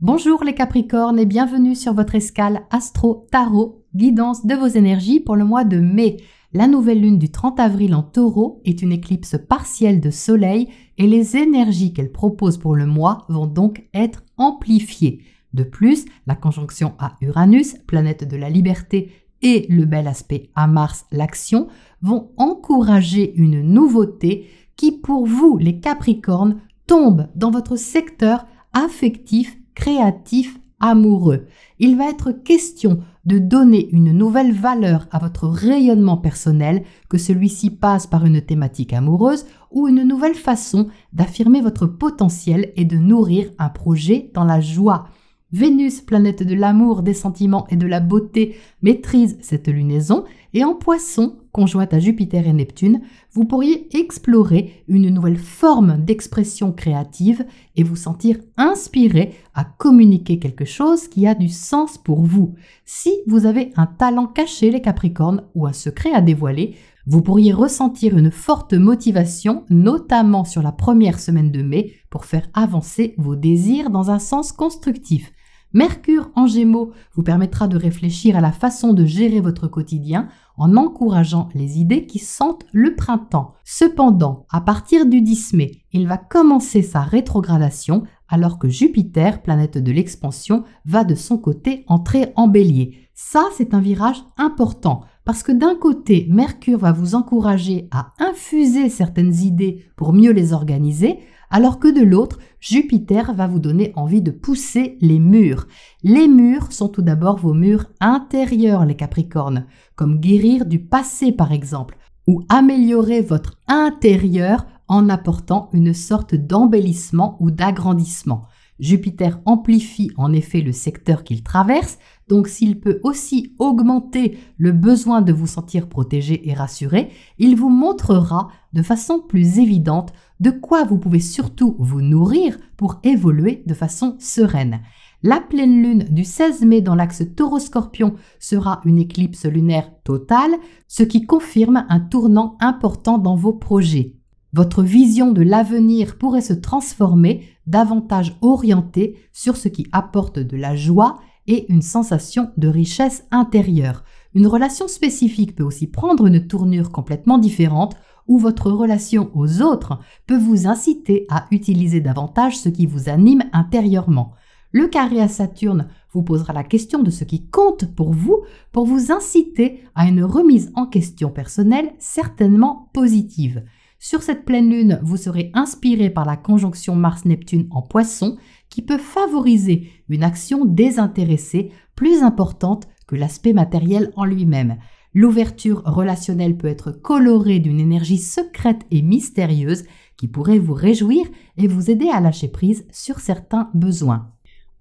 Bonjour les Capricornes et bienvenue sur votre escale Astro Tarot, guidance de vos énergies pour le mois de mai. La nouvelle lune du 30 avril en Taureau est une éclipse partielle de soleil et les énergies qu'elle propose pour le mois vont donc être amplifiées. De plus, la conjonction à Uranus, planète de la liberté, et le bel aspect à Mars, l'action, vont encourager une nouveauté qui pour vous les Capricornes tombe dans votre secteur affectif, créatif, amoureux. Il va être question de donner une nouvelle valeur à votre rayonnement personnel, que celui-ci passe par une thématique amoureuse ou une nouvelle façon d'affirmer votre potentiel et de nourrir un projet dans la joie. Vénus, planète de l'amour, des sentiments et de la beauté, maîtrise cette lunaison et en Poisson, conjointe à Jupiter et Neptune, vous pourriez explorer une nouvelle forme d'expression créative et vous sentir inspiré à communiquer quelque chose qui a du sens pour vous. Si vous avez un talent caché, les Capricornes, ou un secret à dévoiler, vous pourriez ressentir une forte motivation, notamment sur la première semaine de mai, pour faire avancer vos désirs dans un sens constructif. Mercure en Gémeaux vous permettra de réfléchir à la façon de gérer votre quotidien en encourageant les idées qui sentent le printemps. Cependant, à partir du 10 mai, il va commencer sa rétrogradation alors que Jupiter, planète de l'expansion, va de son côté entrer en Bélier. Ça, c'est un virage important parce que d'un côté, Mercure va vous encourager à infuser certaines idées pour mieux les organiser, alors que de l'autre, Jupiter va vous donner envie de pousser les murs. Les murs sont tout d'abord vos murs intérieurs, les Capricornes, comme guérir du passé par exemple, ou améliorer votre intérieur en apportant une sorte d'embellissement ou d'agrandissement. Jupiter amplifie en effet le secteur qu'il traverse, donc s'il peut aussi augmenter le besoin de vous sentir protégé et rassuré, il vous montrera de façon plus évidente de quoi vous pouvez surtout vous nourrir pour évoluer de façon sereine. La pleine lune du 16 mai dans l'axe Taureau-Scorpion sera une éclipse lunaire totale, ce qui confirme un tournant important dans vos projets. Votre vision de l'avenir pourrait se transformer, davantage orientée sur ce qui apporte de la joie et une sensation de richesse intérieure. Une relation spécifique peut aussi prendre une tournure complètement différente où votre relation aux autres peut vous inciter à utiliser davantage ce qui vous anime intérieurement. Le carré à Saturne vous posera la question de ce qui compte pour vous inciter à une remise en question personnelle certainement positive. Sur cette pleine lune, vous serez inspiré par la conjonction Mars-Neptune en Poisson qui peut favoriser une action désintéressée plus importante que l'aspect matériel en lui-même. L'ouverture relationnelle peut être colorée d'une énergie secrète et mystérieuse qui pourrait vous réjouir et vous aider à lâcher prise sur certains besoins.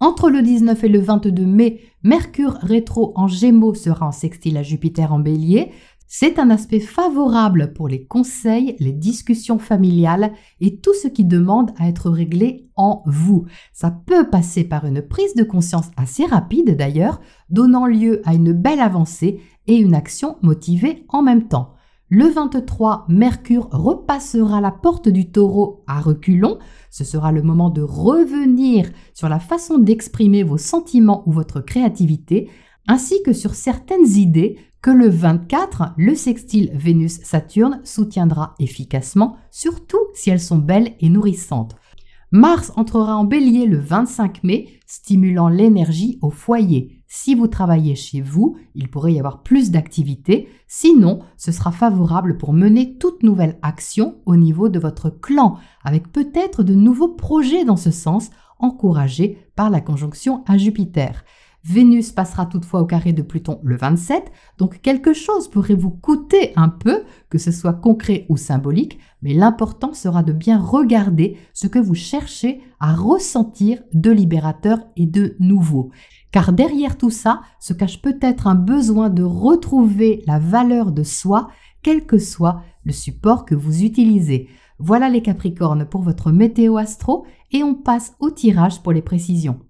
Entre le 19 et le 22 mai, Mercure rétro en Gémeaux sera en sextile à Jupiter en Bélier. C'est un aspect favorable pour les conseils, les discussions familiales et tout ce qui demande à être réglé en vous. Ça peut passer par une prise de conscience assez rapide d'ailleurs, donnant lieu à une belle avancée et une action motivée en même temps. Le 23, Mercure repassera la porte du Taureau à reculons. Ce sera le moment de revenir sur la façon d'exprimer vos sentiments ou votre créativité, ainsi que sur certaines idées que le 24, le sextile Vénus-Saturne soutiendra efficacement, surtout si elles sont belles et nourrissantes. Mars entrera en Bélier le 25 mai, stimulant l'énergie au foyer. Si vous travaillez chez vous, il pourrait y avoir plus d'activité. Sinon, ce sera favorable pour mener toute nouvelle action au niveau de votre clan, avec peut-être de nouveaux projets dans ce sens, encouragés par la conjonction à Jupiter. Vénus passera toutefois au carré de Pluton le 27, donc quelque chose pourrait vous coûter un peu, que ce soit concret ou symbolique, mais l'important sera de bien regarder ce que vous cherchez à ressentir de libérateur et de nouveau. Car derrière tout ça se cache peut-être un besoin de retrouver la valeur de soi, quel que soit le support que vous utilisez. Voilà les Capricornes pour votre météo astro et on passe au tirage pour les précisions.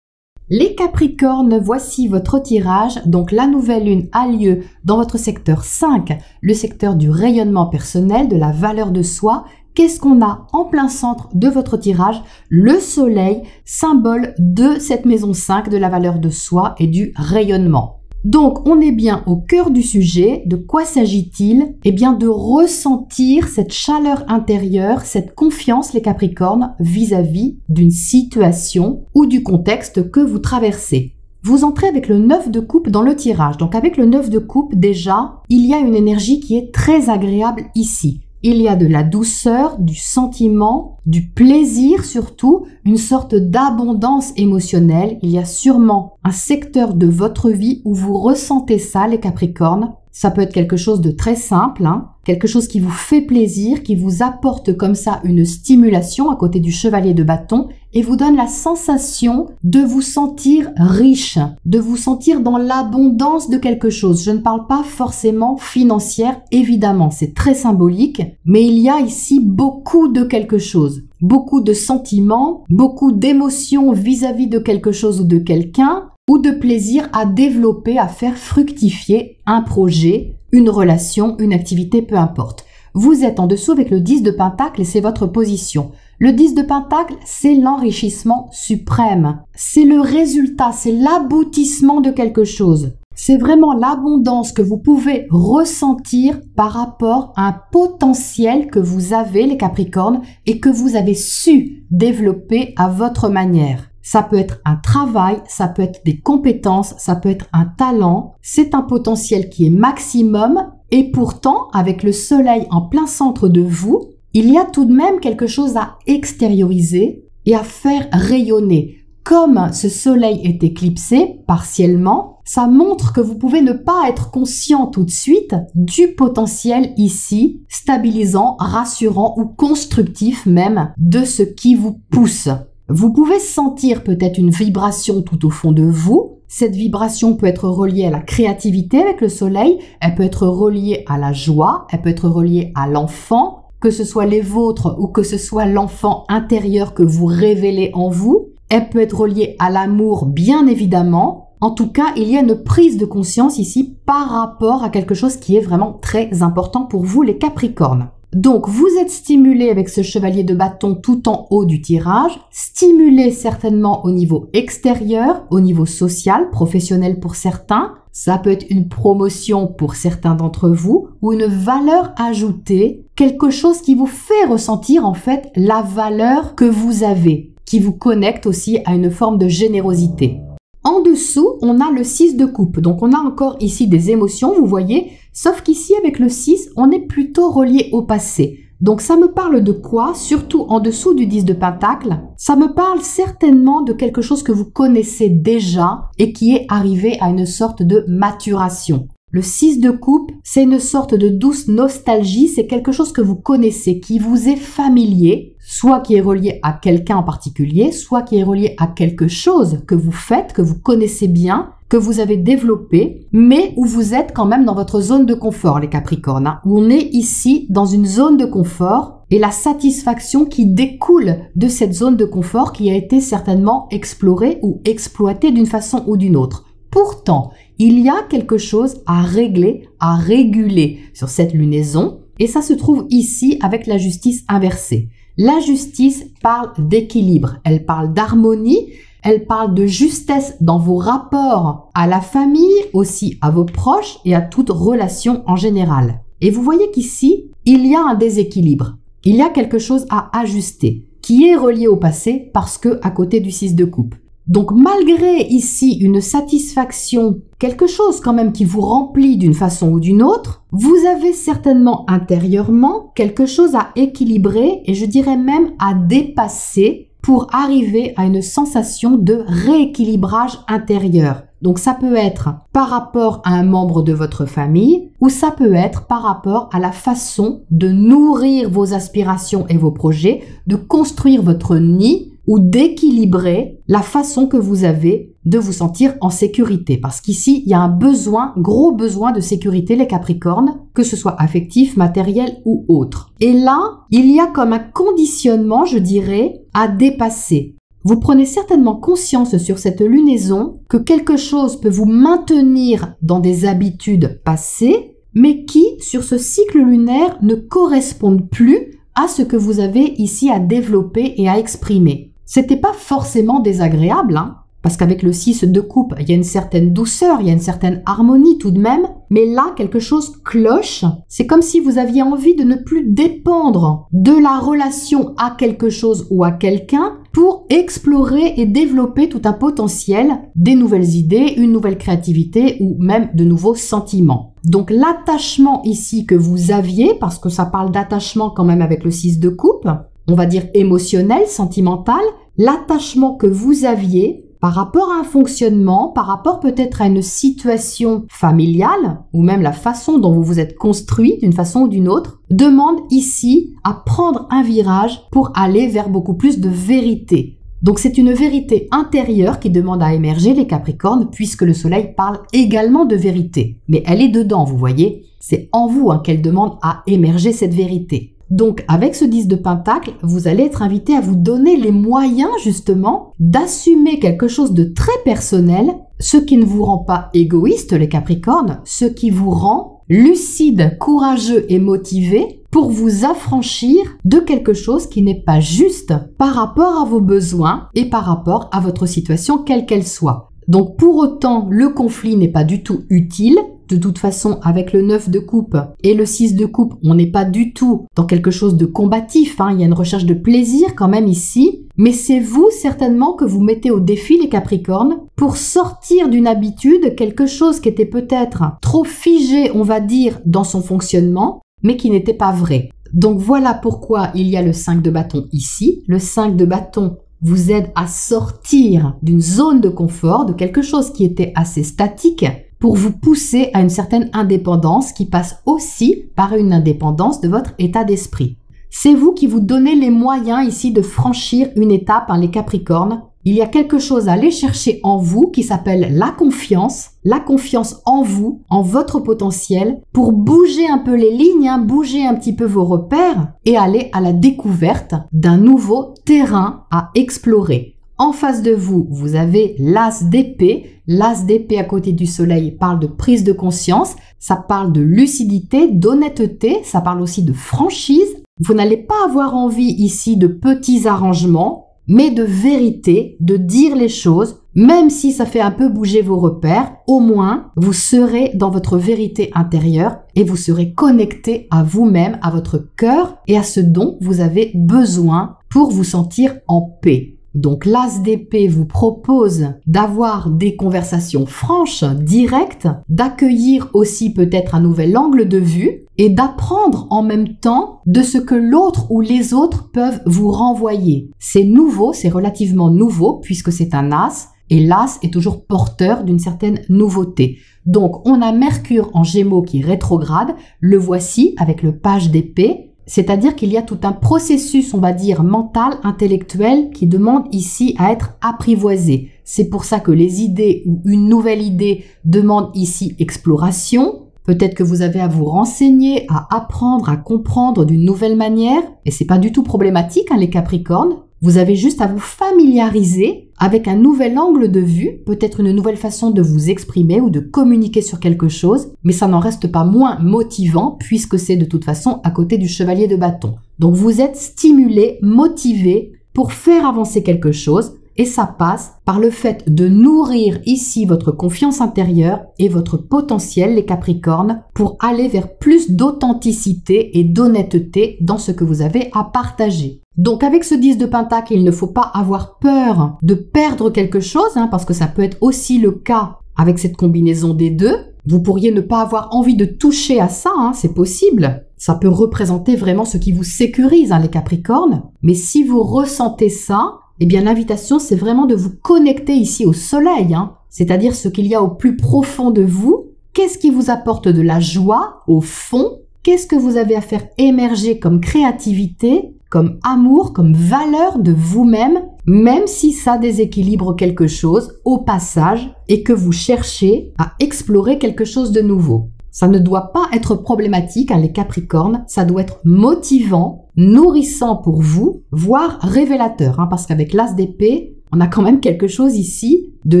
Les Capricornes, voici votre tirage. Donc la nouvelle lune a lieu dans votre secteur 5, le secteur du rayonnement personnel, de la valeur de soi, qu'est-ce qu'on a en plein centre de votre tirage? Le soleil, symbole de cette maison 5, de la valeur de soi et du rayonnement. Donc, on est bien au cœur du sujet. De quoi s'agit-il? Eh bien, de ressentir cette chaleur intérieure, cette confiance, les Capricornes, vis-à-vis d'une situation ou du contexte que vous traversez. Vous entrez avec le 9 de coupe dans le tirage. Donc, avec le 9 de coupe, déjà, il y a une énergie qui est très agréable ici. Il y a de la douceur, du sentiment, du plaisir surtout, une sorte d'abondance émotionnelle. Il y a sûrement un secteur de votre vie où vous ressentez ça, les Capricornes. Ça peut être quelque chose de très simple, quelque chose qui vous fait plaisir, qui vous apporte comme ça une stimulation à côté du chevalier de bâton et vous donne la sensation de vous sentir riche, de vous sentir dans l'abondance de quelque chose. Je ne parle pas forcément financière, évidemment, c'est très symbolique, mais il y a ici beaucoup de quelque chose. Beaucoup de sentiments, beaucoup d'émotions vis-à-vis de quelque chose ou de quelqu'un, ou de plaisir à développer, à faire fructifier un projet, une relation, une activité, peu importe. Vous êtes en dessous avec le 10 de Pentacle et c'est votre position. Le 10 de Pentacle, c'est l'enrichissement suprême. C'est le résultat, c'est l'aboutissement de quelque chose. C'est vraiment l'abondance que vous pouvez ressentir par rapport à un potentiel que vous avez, les Capricornes, et que vous avez su développer à votre manière. Ça peut être un travail, ça peut être des compétences, ça peut être un talent. C'est un potentiel qui est maximum et pourtant, avec le soleil en plein centre de vous, il y a tout de même quelque chose à extérioriser et à faire rayonner. Comme ce soleil est éclipsé partiellement, ça montre que vous pouvez ne pas être conscient tout de suite du potentiel ici, stabilisant, rassurant ou constructif même de ce qui vous pousse. Vous pouvez sentir peut-être une vibration tout au fond de vous. Cette vibration peut être reliée à la créativité avec le soleil, elle peut être reliée à la joie, elle peut être reliée à l'enfant, que ce soit les vôtres ou que ce soit l'enfant intérieur que vous révélez en vous. Elle peut être reliée à l'amour, bien évidemment. En tout cas, il y a une prise de conscience ici par rapport à quelque chose qui est vraiment très important pour vous, les Capricornes. Donc, vous êtes stimulé avec ce chevalier de bâton tout en haut du tirage, stimulé certainement au niveau extérieur, au niveau social, professionnel pour certains. Ça peut être une promotion pour certains d'entre vous ou une valeur ajoutée, quelque chose qui vous fait ressentir en fait la valeur que vous avez, qui vous connecte aussi à une forme de générosité. En dessous, on a le 6 de coupe. Donc, on a encore ici des émotions, vous voyez. Sauf qu'ici, avec le 6, on est plutôt relié au passé. Donc, ça me parle de quoi? Surtout en dessous du 10 de Pentacle. Ça me parle certainement de quelque chose que vous connaissez déjà et qui est arrivé à une sorte de maturation. Le 6 de coupe, c'est une sorte de douce nostalgie, c'est quelque chose que vous connaissez, qui vous est familier, soit qui est relié à quelqu'un en particulier, soit qui est relié à quelque chose que vous faites, que vous connaissez bien, que vous avez développé, mais où vous êtes quand même dans votre zone de confort, les Capricornes, où on est ici dans une zone de confort et la satisfaction qui découle de cette zone de confort qui a été certainement explorée ou exploitée d'une façon ou d'une autre. Pourtant, il y a quelque chose à régler, à réguler sur cette lunaison et ça se trouve ici avec la justice inversée. La justice parle d'équilibre, elle parle d'harmonie, elle parle de justesse dans vos rapports à la famille, aussi à vos proches et à toute relation en général. Et vous voyez qu'ici, il y a un déséquilibre. Il y a quelque chose à ajuster qui est relié au passé parce que à côté du 6 de coupe. Donc malgré ici une satisfaction, quelque chose quand même qui vous remplit d'une façon ou d'une autre, vous avez certainement intérieurement quelque chose à équilibrer et je dirais même à dépasser pour arriver à une sensation de rééquilibrage intérieur. Donc ça peut être par rapport à un membre de votre famille ou ça peut être par rapport à la façon de nourrir vos aspirations et vos projets, de construire votre nid ou d'équilibrer la façon que vous avez de vous sentir en sécurité. Parce qu'ici, il y a un besoin, gros besoin de sécurité, les Capricornes, que ce soit affectif, matériel ou autre. Et là, il y a comme un conditionnement, je dirais, à dépasser. Vous prenez certainement conscience sur cette lunaison que quelque chose peut vous maintenir dans des habitudes passées, mais qui, sur ce cycle lunaire, ne correspondent plus à ce que vous avez ici à développer et à exprimer. C'était pas forcément désagréable, hein, parce qu'avec le 6 de coupe, il y a une certaine douceur, il y a une certaine harmonie tout de même, mais là, quelque chose cloche. C'est comme si vous aviez envie de ne plus dépendre de la relation à quelque chose ou à quelqu'un pour explorer et développer tout un potentiel, des nouvelles idées, une nouvelle créativité ou même de nouveaux sentiments. Donc l'attachement ici que vous aviez, parce que ça parle d'attachement quand même avec le 6 de coupe, on va dire émotionnel, sentimental, l'attachement que vous aviez par rapport à un fonctionnement, par rapport peut-être à une situation familiale, ou même la façon dont vous vous êtes construit d'une façon ou d'une autre, demande ici à prendre un virage pour aller vers beaucoup plus de vérité. Donc c'est une vérité intérieure qui demande à émerger les Capricornes, puisque le soleil parle également de vérité. Mais elle est dedans, vous voyez, c'est en vous qu'elle demande à émerger cette vérité. Donc, avec ce 10 de Pentacle, vous allez être invité à vous donner les moyens, justement, d'assumer quelque chose de très personnel, ce qui ne vous rend pas égoïste, les Capricornes, ce qui vous rend lucide, courageux et motivé pour vous affranchir de quelque chose qui n'est pas juste par rapport à vos besoins et par rapport à votre situation, quelle qu'elle soit. Donc, pour autant, le conflit n'est pas du tout utile. De toute façon, avec le 9 de coupe et le 6 de coupe, on n'est pas du tout dans quelque chose de combatif, hein. Il y a une recherche de plaisir quand même ici. Mais c'est vous certainement que vous mettez au défi les Capricornes pour sortir d'une habitude, quelque chose qui était peut-être trop figé, on va dire, dans son fonctionnement, mais qui n'était pas vrai. Donc voilà pourquoi il y a le 5 de bâton ici. Le 5 de bâton vous aide à sortir d'une zone de confort, de quelque chose qui était assez statique, pour vous pousser à une certaine indépendance qui passe aussi par une indépendance de votre état d'esprit. C'est vous qui vous donnez les moyens ici de franchir une étape, les Capricornes. Il y a quelque chose à aller chercher en vous qui s'appelle la confiance en vous, en votre potentiel, pour bouger un peu les lignes, bouger un petit peu vos repères et aller à la découverte d'un nouveau terrain à explorer. En face de vous, vous avez l'as d'épée. L'as d'épée à côté du soleil parle de prise de conscience, ça parle de lucidité, d'honnêteté, ça parle aussi de franchise. Vous n'allez pas avoir envie ici de petits arrangements, mais de vérité, de dire les choses, même si ça fait un peu bouger vos repères, au moins vous serez dans votre vérité intérieure et vous serez connecté à vous-même, à votre cœur et à ce dont vous avez besoin pour vous sentir en paix. Donc l'as d'épée vous propose d'avoir des conversations franches, directes, d'accueillir aussi peut-être un nouvel angle de vue et d'apprendre en même temps de ce que l'autre ou les autres peuvent vous renvoyer. C'est nouveau, c'est relativement nouveau puisque c'est un as et l'as est toujours porteur d'une certaine nouveauté. Donc on a Mercure en Gémeaux qui rétrograde, le voici avec le page d'épée. C'est-à-dire qu'il y a tout un processus, on va dire, mental, intellectuel, qui demande ici à être apprivoisé. C'est pour ça que les idées ou une nouvelle idée demandent ici exploration. Peut-être que vous avez à vous renseigner, à apprendre, à comprendre d'une nouvelle manière. Et c'est pas du tout problématique, les Capricornes. Vous avez juste à vous familiariser avec un nouvel angle de vue, peut-être une nouvelle façon de vous exprimer ou de communiquer sur quelque chose, mais ça n'en reste pas moins motivant puisque c'est de toute façon à côté du chevalier de bâton. Donc vous êtes stimulé, motivé pour faire avancer quelque chose et ça passe par le fait de nourrir ici votre confiance intérieure et votre potentiel, les Capricornes, pour aller vers plus d'authenticité et d'honnêteté dans ce que vous avez à partager. Donc avec ce 10 de Pentacle, il ne faut pas avoir peur de perdre quelque chose, parce que ça peut être aussi le cas avec cette combinaison des deux. Vous pourriez ne pas avoir envie de toucher à ça, c'est possible. Ça peut représenter vraiment ce qui vous sécurise, les Capricornes. Mais si vous ressentez ça, eh bien l'invitation c'est vraiment de vous connecter ici au soleil, c'est-à-dire ce qu'il y a au plus profond de vous. Qu'est-ce qui vous apporte de la joie au fond? Qu'est-ce que vous avez à faire émerger comme créativité, comme amour, comme valeur de vous-même, même si ça déséquilibre quelque chose au passage et que vous cherchez à explorer quelque chose de nouveau. Ça ne doit pas être problématique, les Capricornes, ça doit être motivant, nourrissant pour vous, voire révélateur, parce qu'avec l'as d'épée, on a quand même quelque chose ici de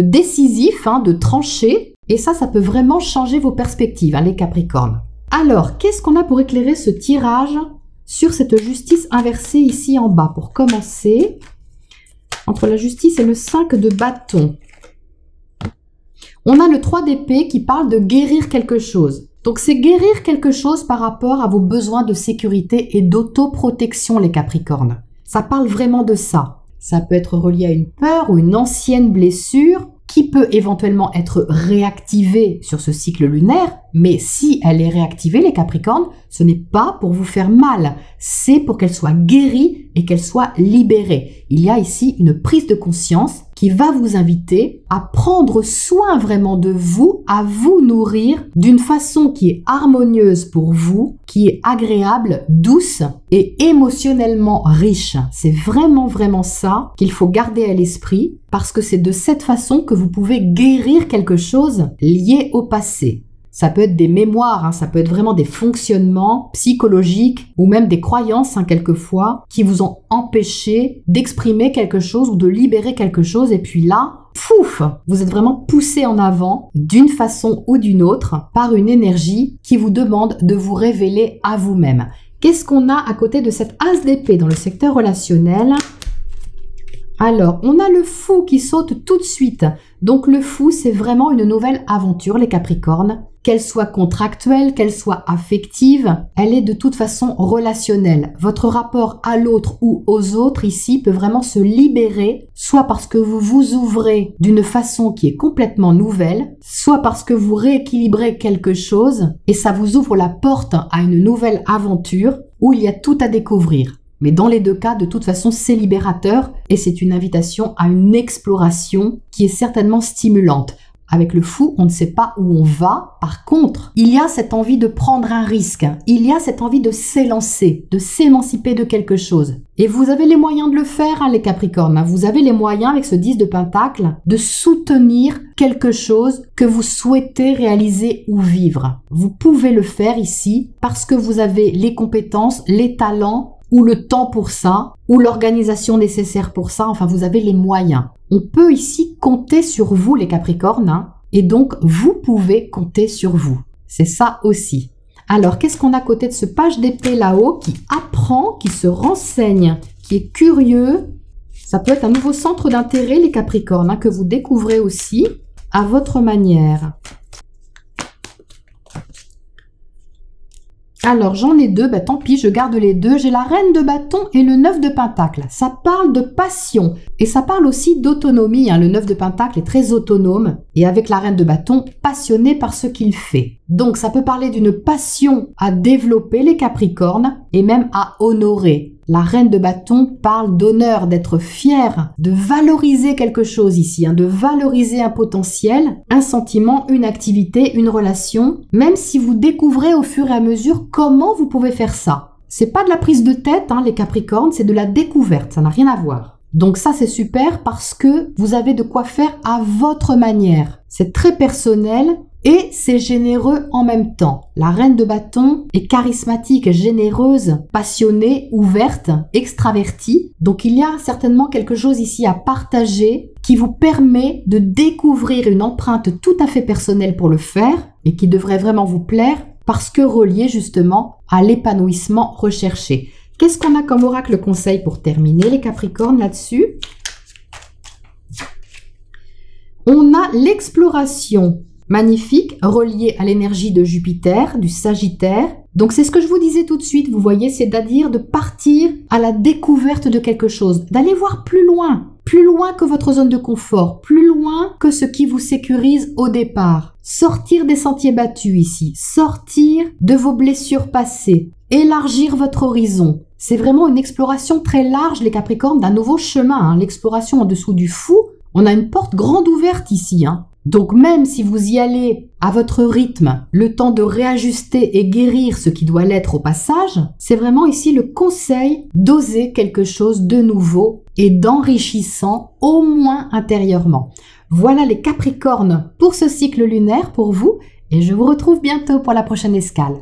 décisif, de tranché, et ça peut vraiment changer vos perspectives, les Capricornes. Alors, qu'est-ce qu'on a pour éclairer ce tirage sur cette justice inversée ici en bas. Pour commencer, entre la justice et le 5 de bâton, on a le 3 d'épée qui parle de guérir quelque chose. Donc c'est guérir quelque chose par rapport à vos besoins de sécurité et d'autoprotection, les Capricornes. Ça parle vraiment de ça. Ça peut être relié à une peur ou une ancienne blessure qui peut éventuellement être réactivée sur ce cycle lunaire, mais si elle est réactivée, les Capricornes, ce n'est pas pour vous faire mal, c'est pour qu'elle soit guérie et qu'elle soit libérée. Il y a ici une prise de conscience qui va vous inviter à prendre soin vraiment de vous, à vous nourrir d'une façon qui est harmonieuse pour vous, qui est agréable, douce et émotionnellement riche. C'est vraiment, vraiment ça qu'il faut garder à l'esprit parce que c'est de cette façon que vous pouvez guérir quelque chose lié au passé. Ça peut être des mémoires, ça peut être vraiment des fonctionnements psychologiques ou même des croyances quelquefois qui vous ont empêché d'exprimer quelque chose ou de libérer quelque chose. Et puis là, pouf, vous êtes vraiment poussé en avant d'une façon ou d'une autre par une énergie qui vous demande de vous révéler à vous-même. Qu'est-ce qu'on a à côté de cette as d'épée dans le secteur relationnel ? Alors, on a le fou qui saute tout de suite. Donc le fou, c'est vraiment une nouvelle aventure, les Capricornes. Qu'elle soit contractuelle, qu'elle soit affective, elle est de toute façon relationnelle. Votre rapport à l'autre ou aux autres ici peut vraiment se libérer, soit parce que vous vous ouvrez d'une façon qui est complètement nouvelle, soit parce que vous rééquilibrez quelque chose et ça vous ouvre la porte à une nouvelle aventure où il y a tout à découvrir. Mais dans les deux cas, de toute façon, c'est libérateur et c'est une invitation à une exploration qui est certainement stimulante. Avec le fou, on ne sait pas où on va. Par contre, il y a cette envie de prendre un risque. Il y a cette envie de s'élancer, de s'émanciper de quelque chose. Et vous avez les moyens de le faire, les Capricornes. Vous avez les moyens, avec ce 10 de Pentacle, de soutenir quelque chose que vous souhaitez réaliser ou vivre. Vous pouvez le faire ici parce que vous avez les compétences, les talents, ou le temps pour ça, ou l'organisation nécessaire pour ça, enfin vous avez les moyens. On peut ici compter sur vous les Capricornes, et donc vous pouvez compter sur vous. C'est ça aussi. Alors qu'est-ce qu'on a à côté de ce page d'épée là-haut qui apprend, qui se renseigne, qui est curieux? Ça peut être un nouveau centre d'intérêt les Capricornes que vous découvrez aussi à votre manière. Alors, j'en ai deux, tant pis, je garde les deux. J'ai la reine de bâton et le 9 de pentacle. Ça parle de passion et ça parle aussi d'autonomie. Le 9 de pentacle est très autonome et avec la reine de bâton, passionné par ce qu'il fait. Donc, ça peut parler d'une passion à développer les Capricornes et même à honorer. La reine de bâton parle d'honneur, d'être fière, de valoriser quelque chose ici, de valoriser un potentiel, un sentiment, une activité, une relation, même si vous découvrez au fur et à mesure comment vous pouvez faire ça. C'est pas de la prise de tête, les Capricornes, c'est de la découverte, ça n'a rien à voir. Donc ça c'est super parce que vous avez de quoi faire à votre manière. C'est très personnel. Et c'est généreux en même temps. La reine de bâton est charismatique, généreuse, passionnée, ouverte, extravertie. Donc il y a certainement quelque chose ici à partager qui vous permet de découvrir une empreinte tout à fait personnelle pour le faire et qui devrait vraiment vous plaire parce que relié justement à l'épanouissement recherché. Qu'est-ce qu'on a comme oracle conseil pour terminer les Capricornes là-dessus? On a l'exploration. Magnifique, relié à l'énergie de Jupiter, du Sagittaire. Donc c'est ce que je vous disais tout de suite, vous voyez, c'est-à-dire de partir à la découverte de quelque chose, d'aller voir plus loin que votre zone de confort, plus loin que ce qui vous sécurise au départ. Sortir des sentiers battus ici, sortir de vos blessures passées, élargir votre horizon. C'est vraiment une exploration très large, les Capricornes, d'un nouveau chemin. L'exploration en dessous du fou, on a une porte grande ouverte ici. Donc même si vous y allez à votre rythme, le temps de réajuster et guérir ce qui doit l'être au passage, c'est vraiment ici le conseil d'oser quelque chose de nouveau et d'enrichissant, au moins intérieurement. Voilà les Capricornes pour ce cycle lunaire pour vous et je vous retrouve bientôt pour la prochaine escale.